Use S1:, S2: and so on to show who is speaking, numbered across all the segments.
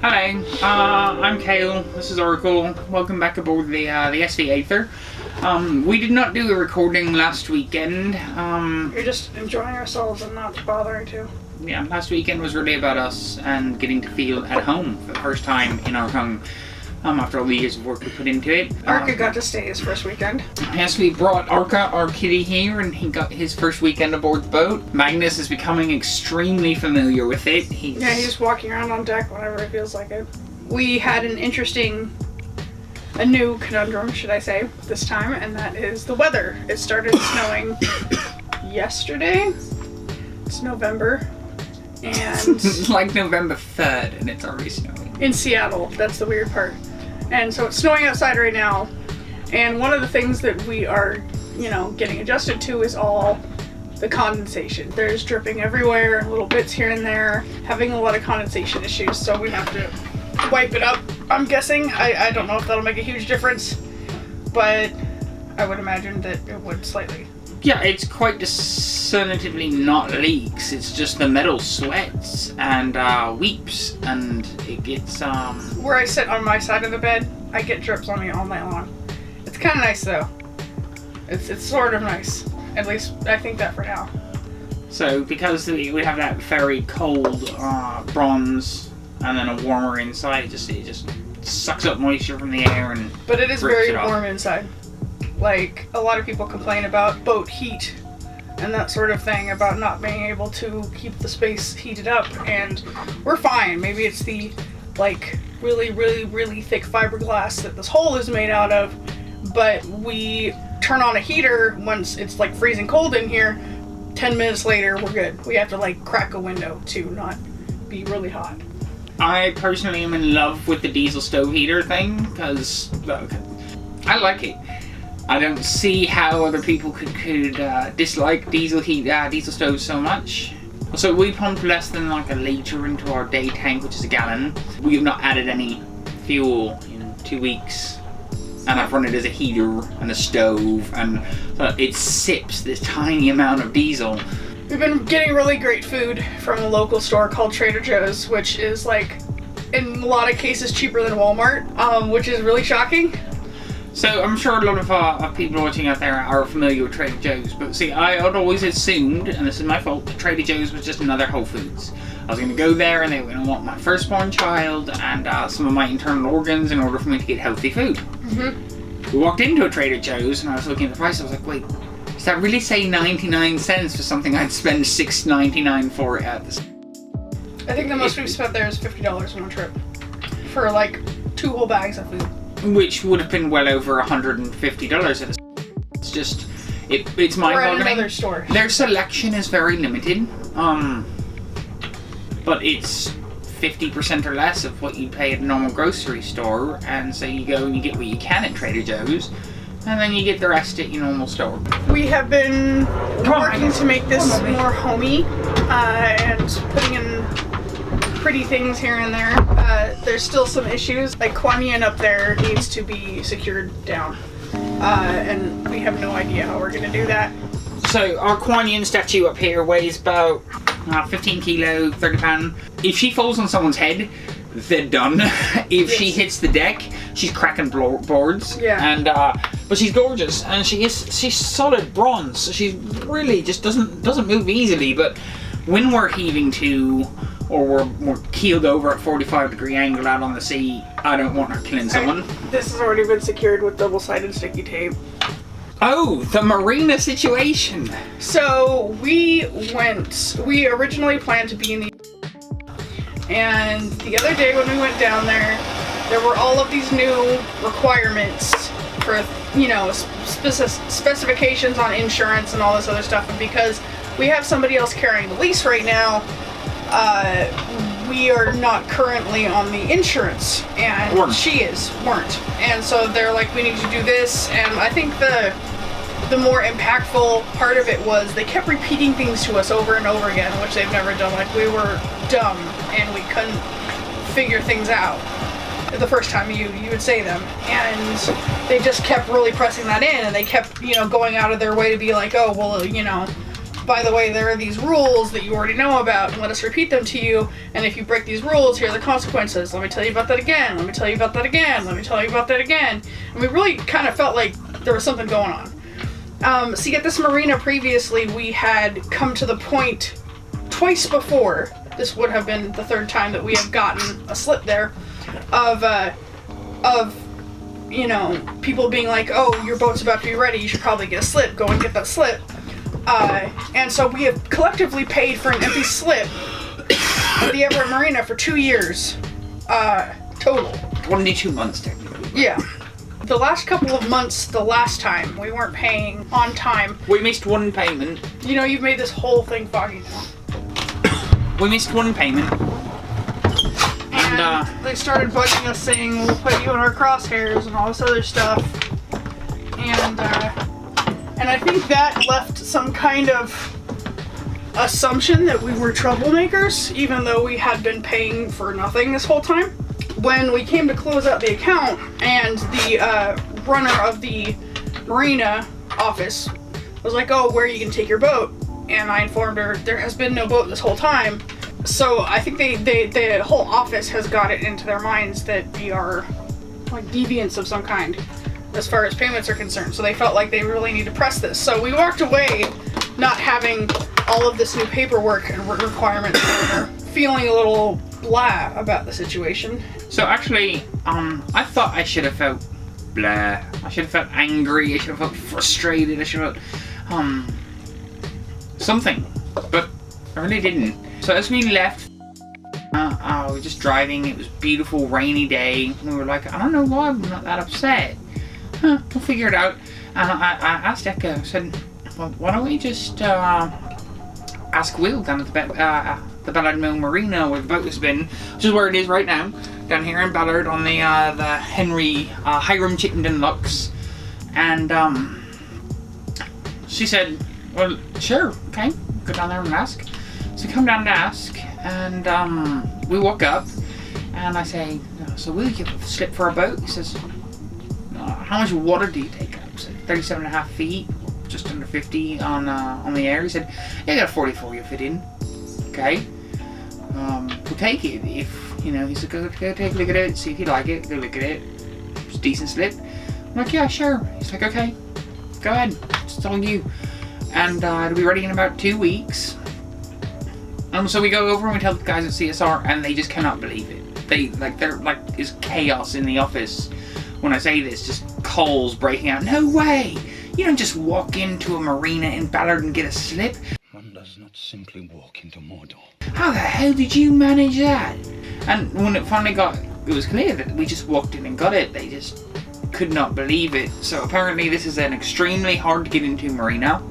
S1: Hello, I'm Kale, this is Oracle. Welcome back aboard the SV Aether. We did not do a recording last weekend.
S2: We're just enjoying ourselves and not bothering to.
S1: Yeah, last weekend was really about us and getting to feel at home for the first time in our home. After all the years of work we put into it.
S2: Arca got to stay his first weekend.
S1: Yes, we brought Arca, our kitty, here, and he got his first weekend aboard the boat. Magnus is becoming extremely familiar with it.
S2: He's walking around on deck whenever it feels like it. We had a new conundrum, should I say, this time, and that is the weather. It started snowing yesterday. It's November, and
S1: it's like November 3rd, and it's already snowing.
S2: In Seattle, that's the weird part. And so it's snowing outside right now, and one of the things that we are, getting adjusted to is all the condensation. There's dripping everywhere, little bits here and there, having a lot of condensation issues, so we have to wipe it up, I'm guessing. I don't know if that'll make a huge difference, but I would imagine that it would slightly.
S1: Yeah, it's quite discernitively not leaks, it's just the metal sweats and weeps, and it gets
S2: Where I sit on my side of the bed, I get drips on me all night long. It's kind of nice though. It's sort of nice. At least I think that for now.
S1: So because we have that very cold bronze and then a warmer inside, it just sucks up moisture from the air and.
S2: But it is very warm inside. Like, a lot of people complain about boat heat and that sort of thing, about not being able to keep the space heated up, and we're fine. Maybe it's the, really, really, really thick fiberglass that this hole is made out of, but we turn on a heater once it's, freezing cold in here. 10 minutes later, we're good. We have to, crack a window to not be really hot.
S1: I personally am in love with the diesel stove heater thing, because I like it. I don't see how other people could dislike diesel stoves so much. So we pumped less than a litre into our day tank, which is a gallon. We have not added any fuel in 2 weeks. And I've run it as a heater and a stove, and it sips this tiny amount of diesel.
S2: We've been getting really great food from a local store called Trader Joe's, which is in a lot of cases cheaper than Walmart, which is really shocking.
S1: So I'm sure a lot of people watching out there are familiar with Trader Joe's, but see, I had always assumed, and this is my fault, that Trader Joe's was just another Whole Foods. I was going to go there and they were going to want my firstborn child and some of my internal organs in order for me to get healthy food. Mm-hmm. We walked into a Trader Joe's and I was looking at the price. I was like, wait, does that really say 99 cents for something I'd spend $6.99 for at this?
S2: I think the most we've spent there is $50 on one trip for 2 whole bags of food.
S1: Which would have been well over $150. It's just, it's mind-boggling.
S2: Or at another store.
S1: Their selection is very limited, but it's 50% or less of what you pay at a normal grocery store, and so you go and you get what you can at Trader Joe's, and then you get the rest at your normal store. We
S2: have been working to make this more homey, and putting in pretty things here and there. There's still some issues, Kuan Yin up there needs to be secured down, and we have no idea how we're going to do that.
S1: So our Kuan Yin statue up here weighs about 15 kilo, 30 pound. If she falls on someone's head, they're done. If she hits the deck, she's cracking boards. Yeah. And but she's gorgeous, and she's solid bronze. So she really just doesn't move easily. But when we're heaving to, or we're keeled over at 45-degree angle out on the sea, I don't want her killing someone.
S2: This has already been secured with double-sided sticky tape.
S1: Oh, the Marina situation.
S2: So we originally planned to be in the, and the other day when we went down there were all of these new requirements for, specifications on insurance and all this other stuff, and because we have somebody else carrying the lease right now, we are not currently on the insurance, and weren't. And so they're like, we need to do this, and I think the more impactful part of it was they kept repeating things to us over and over again, which they've never done. We were dumb and we couldn't figure things out the first time you would say them, and they just kept really pressing that in, and they kept going out of their way to be like, oh well, by the way, there are these rules that you already know about, and let us repeat them to you, and if you break these rules, here are the consequences. Let me tell you about that again, let me tell you about that again, let me tell you about that again. And we really kind of felt like there was something going on. See, at this marina previously, we had come to the point twice before, this would have been the third time that we have gotten a slip there, of you know, people being like, oh, your boat's about to be ready, you should probably get a slip, go and get that slip. And so we have collectively paid for an empty slip at the Everett Marina for 2 years, total.
S1: 22 months, technically.
S2: Yeah. The last couple of months, the last time, we weren't paying on time.
S1: We missed one payment.
S2: You know, you've made this whole thing foggy now.
S1: We missed one payment.
S2: And they started bugging us saying, we'll put you in our crosshairs and all this other stuff. And I think that left some kind of assumption that we were troublemakers, even though we had been paying for nothing this whole time. When we came to close out the account, and the runner of the marina office was like, oh, where are you going to take your boat? And I informed her, there has been no boat this whole time. So I think the whole office has got it into their minds that we are like deviants of some kind as far as payments are concerned. So they felt like they really need to press this. So we walked away not having all of this new paperwork and requirements, feeling a little blah about the situation.
S1: So actually, I thought I should have felt blah. I should have felt angry. I should have felt frustrated. I should have felt something, but I really didn't. So as we left, I was just driving. It was a beautiful rainy day. And we were like, I don't know why I'm not that upset. We'll figure it out. And I asked Eka, I said, well, why don't we just ask Will down at the Ballard Mill Marina where the boat has been, which is where it is right now, down here in Ballard on the Henry Hiram Chittenden Locks. And she said, well, sure, okay, go down there and ask. So we come down to ask, and we walk up, and I say, so will you give a slip for a boat? He says, how much water do you take up? I said, 37.5 feet, just under 50 on the air. He said, yeah, I got a 44 you fit in. Okay, we'll take it if, you know, he said, go take a look at it, see if you like it, go look at it. It's a decent slip. I'm like, yeah, sure. He's like, okay, go ahead, it's all you. And it'll be ready in about 2 weeks. So we go over and we tell the guys at CSR, and they just cannot believe it. They're like, it's chaos in the office when I say this, just calls breaking out. No way! You don't just walk into a marina in Ballard and get a slip.
S3: One does not simply walk into Mordor.
S1: How the hell did you manage that? And when it finally it was clear that we just walked in and got it, they just could not believe it. So apparently this is an extremely hard to get into marina.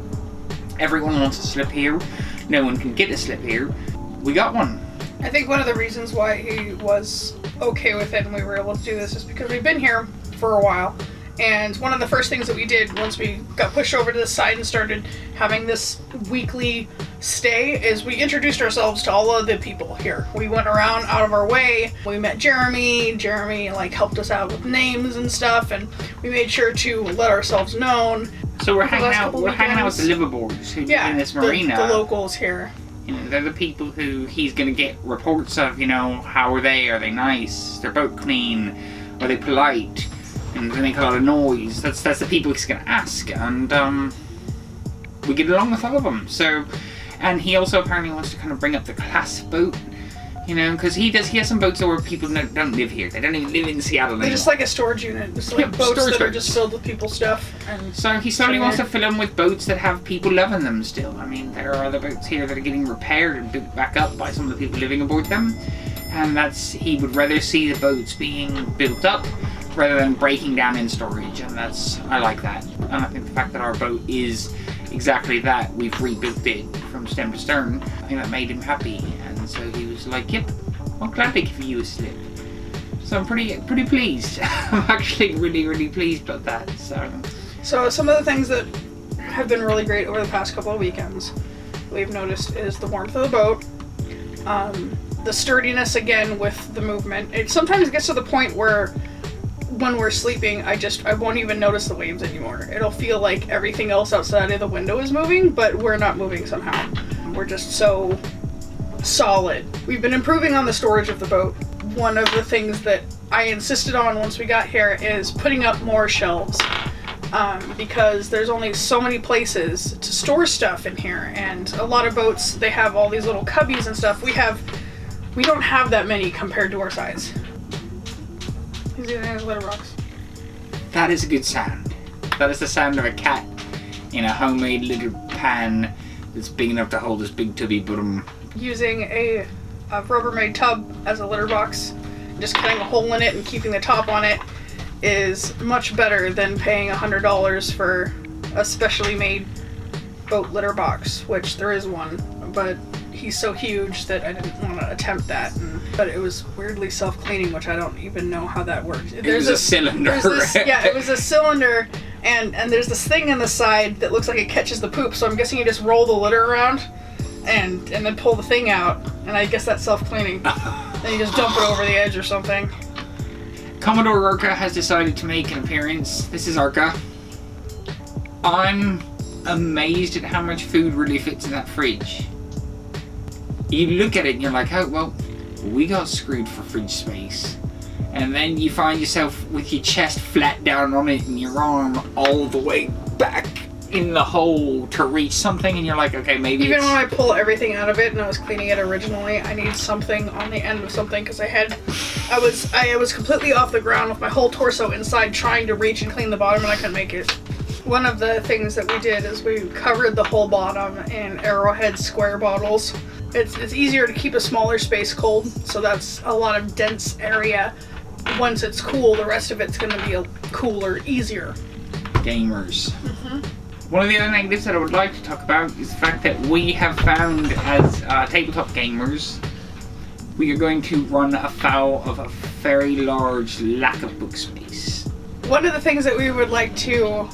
S1: Everyone wants a slip here. No one can get a slip here. We got one.
S2: I think one of the reasons why he was okay with it and we were able to do this is because we've been here for a while. And one of the first things that we did once we got pushed over to the side and started having this weekly stay is we introduced ourselves to all of the people here. We went around out of our way. We met Jeremy. Jeremy like helped us out with names and stuff, and we made sure to let ourselves known.
S1: So we're hanging out with the liveaboards who live in this marina.
S2: The locals here.
S1: You know, they're the people who he's going to get reports of, you know, how are they? Are they nice? Is their boat clean? Are they polite? And they make a lot of noise. That's the people he's going to ask. And we get along with all of them. So, and he also apparently wants to kind of bring up the class boat. You know, because he has some boats where people don't live here. They don't even live in Seattle anymore.
S2: They're just like a storage unit. Just like boats that are just filled with people's stuff. And
S1: so he slowly wants to fill them with boats that have people loving them still. I mean, there are other boats here that are getting repaired and built back up by some of the people living aboard them. And he would rather see the boats being built up rather than breaking down in storage. And I like that. And I think the fact that our boat is exactly that, we've rebuilt it from stem to stern, I think that made him happy. And so he was like, yep, I'm glad to give you a slip. So I'm pretty pleased. I'm actually really pleased about that. So
S2: some of the things that have been really great over the past couple of weekends we've noticed is the warmth of the boat, the sturdiness again with the movement. It sometimes gets to the point where when we're sleeping, I won't even notice the waves anymore. It'll feel like everything else outside of the window is moving, but we're not moving somehow. We're just so solid. We've been improving on the storage of the boat. One of the things that I insisted on once we got here is putting up more shelves. Because there's only so many places to store stuff in here, and a lot of boats, they have all these little cubbies and stuff. We don't have that many compared to our size. He's eating his litter box.
S1: That is a good sound. That is the sound of a cat in a homemade litter pan that's big enough to hold this big tubby bottom.
S2: Using a Rubbermaid tub as a litter box, just cutting a hole in it and keeping the top on it is much better than paying $100 for a specially made boat litter box, which there is one, but he's so huge that I didn't want to attempt that. But it was weirdly self-cleaning, which I don't even know how that works.
S1: There's a cylinder.
S2: Yeah, it was a cylinder, and there's this thing in the side that looks like it catches the poop, so I'm guessing you just roll the litter around and then pull the thing out, and I guess that's self-cleaning. Then you just dump it over the edge or something.
S1: Commodore Arca has decided to make an appearance. This is Arca. I'm amazed at how much food really fits in that fridge. You look at it and you're like, oh, well, we got screwed for fridge space. And then you find yourself with your chest flat down on it and your arm all the way back in the hole to reach something, and you're like, okay, maybe
S2: even when I pull everything out of it and I was cleaning it originally, I need something on the end of something, because I was completely off the ground with my whole torso inside trying to reach and clean the bottom, and I couldn't make it. One of the things that we did is we covered the whole bottom in Arrowhead square bottles. It's easier to keep a smaller space cold, so that's a lot of dense area. Once it's cool, the rest of it's going to be cooler, easier.
S1: Gamers. One of the other negatives that I would like to talk about is the fact that we have found, as tabletop gamers, we are going to run afoul of a very large lack of book space.
S2: One of the things that we would like to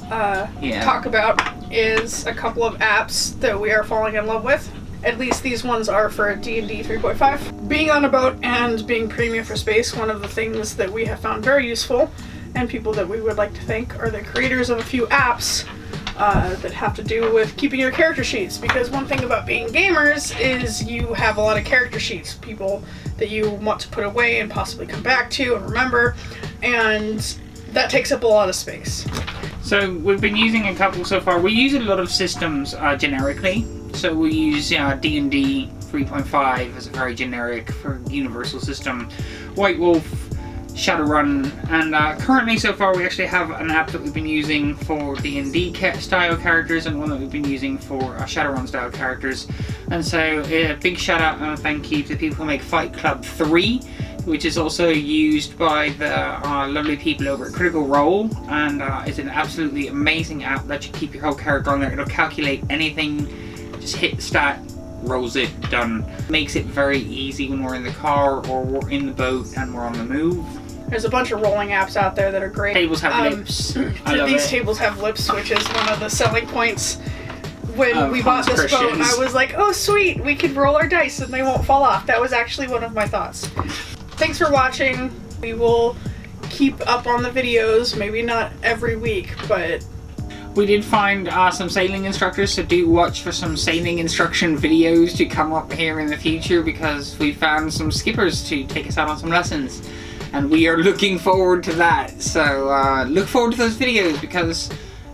S2: talk about is a couple of apps that we are falling in love with. At least these ones are for D&D 3.5. Being on a boat and being premium for space, one of the things that we have found very useful, and people that we would like to thank, are the creators of a few apps that have to do with keeping your character sheets, because one thing about being gamers is you have a lot of character sheets, people that you want to put away and possibly come back to and remember, and that takes up a lot of space.
S1: So we've been using a couple so far. We use a lot of systems generically, so we use D&D 3.5 as a very generic for universal system, White Wolf, Shadowrun, and currently so far we actually have an app that we've been using for D&D style characters and one that we've been using for Shadowrun style characters. And so a big shout out and a thank you to the people who make Fight Club 3, which is also used by the lovely people over at Critical Role, and it's an absolutely amazing app that you keep your whole character on there. It'll calculate anything, just hit stat, rolls it, done. Makes it very easy when we're in the car or we're in the boat and we're on the move.
S2: There's a bunch of rolling apps out there that are great.
S1: Tables have lips.
S2: These tables have lips, which is one of the selling points. When we bought this boat, I was like, oh sweet, we can roll our dice and they won't fall off. That was actually one of my thoughts. Thanks for watching. We will keep up on the videos, maybe not every week, but...
S1: We did find some sailing instructors, so do watch for some sailing instruction videos to come up here in the future, because we found some skippers to take us out on some lessons. And we are looking forward to that, so look forward to those videos, because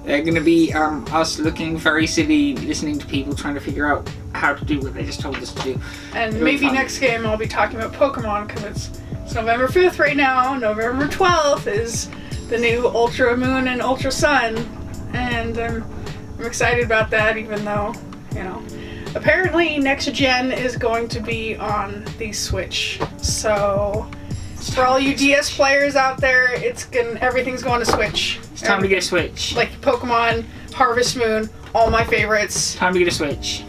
S1: they're going to be us looking very silly, listening to people trying to figure out how to do what they just told us to do.
S2: And maybe next game I'll be talking about Pokemon, because it's November 5th right now. November 12th is the new Ultra Moon and Ultra Sun, and I'm excited about that, even though, you know, apparently next gen is going to be on the Switch, so... For all you DS players out there, everything's going to Switch.
S1: It's time to get a Switch.
S2: Like Pokemon, Harvest Moon, all my favorites.
S1: Time to get a Switch.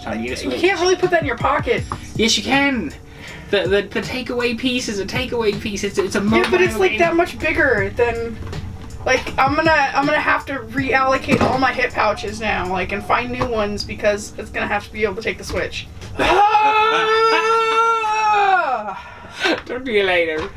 S1: Time to get a Switch.
S2: You can't really put that in your pocket.
S1: Yes, you can. The takeaway piece is a takeaway piece. It's a mobile.
S2: Yeah, but it's like that much bigger than. Like I'm gonna have to reallocate all my hip pouches now, like, and find new ones, because it's gonna have to be able to take the Switch.
S1: Talk to you later.